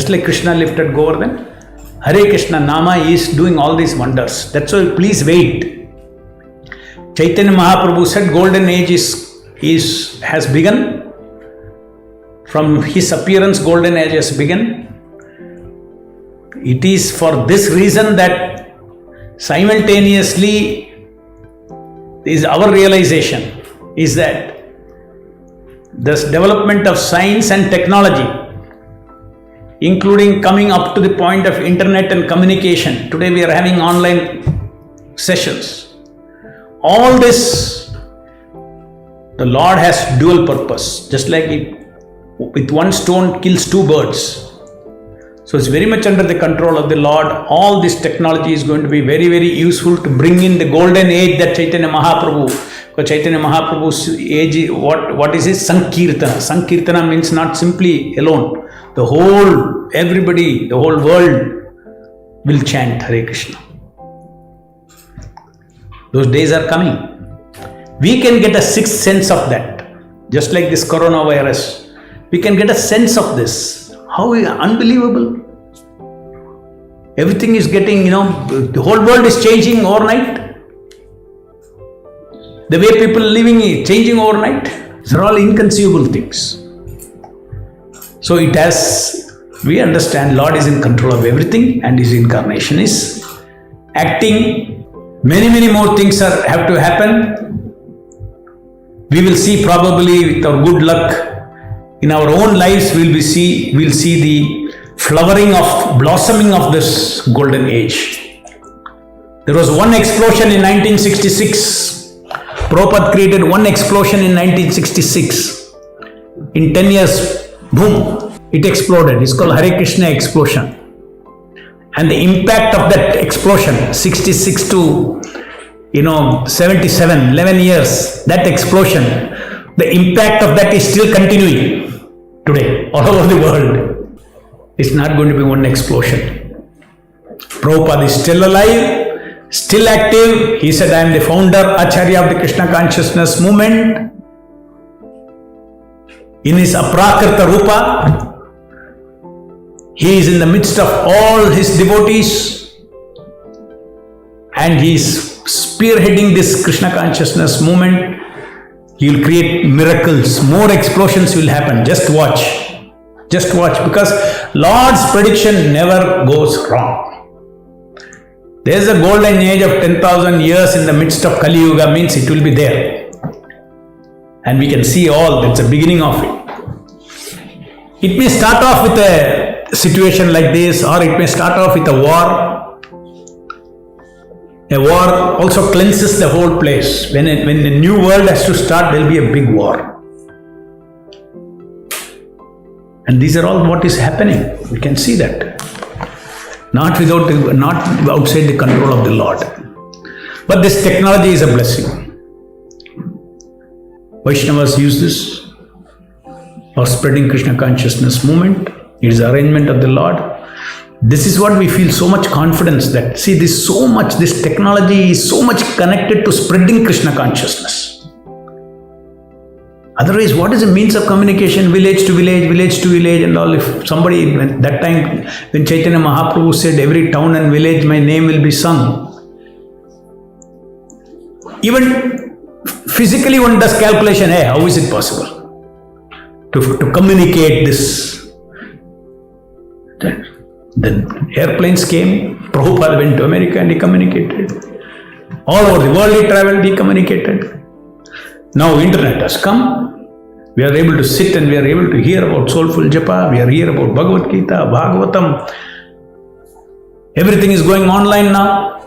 Just like Krishna lifted Govardhan, Hare Krishna Nama is doing all these wonders. That's why please wait. Chaitanya Mahaprabhu said golden age has begun. From his appearance, golden age has begun. It is for this reason that simultaneously is our realization is that this development of science and technology, including coming up to the point of internet and communication. Today we are having online sessions. All this, the Lord has dual purpose. Just like with one stone kills two birds. So it's very much under the control of the Lord. All this technology is going to be very, very useful to bring in the golden age that Chaitanya Mahaprabhu. Because Chaitanya Mahaprabhu's age, what is his Sankirtana? Sankirtana means not simply alone. The whole world will chant Hare Krishna. Those days are coming. We can get a sixth sense of that. Just like this coronavirus. We can get a sense of this. How unbelievable. Everything is getting, the whole world is changing overnight. The way people are living is changing overnight. These are all inconceivable things. So we understand Lord is in control of everything and His incarnation is acting. Many, many more things have to happen. We will see probably with our good luck in our own lives, we'll see the blossoming of this golden age. There was one explosion in 1966. Prabhupada created one explosion in 1966. In 10 years, boom, it exploded. It's called Hare Krishna explosion. And the impact of that explosion, 66 to 77, 11 years, that explosion, the impact of that is still continuing today all over the world. It's not going to be one explosion. Prabhupada is still alive, still active. He said, I am the founder, Acharya of the Krishna consciousness movement. In his Aprakrita Rupa, he is in the midst of all his devotees and he is spearheading this Krishna consciousness movement. He will create miracles, more explosions will happen. Just watch. Just watch, because Lord's prediction never goes wrong. There is a golden age of 10,000 years in the midst of Kali Yuga, means it will be there. And we can see all, that's the beginning of it. It may start off with a situation like this, or it may start off with a war. A war also cleanses the whole place. When the new world has to start, there will be a big war. And these are all what is happening. We can see that. Not outside the control of the Lord. But this technology is a blessing. Vaishnavas use this for spreading Krishna consciousness movement. It is arrangement of the Lord. This is what we feel so much confidence that, see, this technology is so much connected to spreading Krishna consciousness. Otherwise, what is the means of communication? Village to village and all. If somebody, that time when Chaitanya Mahaprabhu said, every town and village my name will be sung. Even physically one does calculation, hey, how is it possible to communicate this? Then airplanes came, Prabhupada went to America and he communicated. All over the world he traveled, he communicated. Now internet has come. We are able to sit and we are able to hear about soulful japa. We are here about Bhagavad Gita, Bhagavatam. Everything is going online now.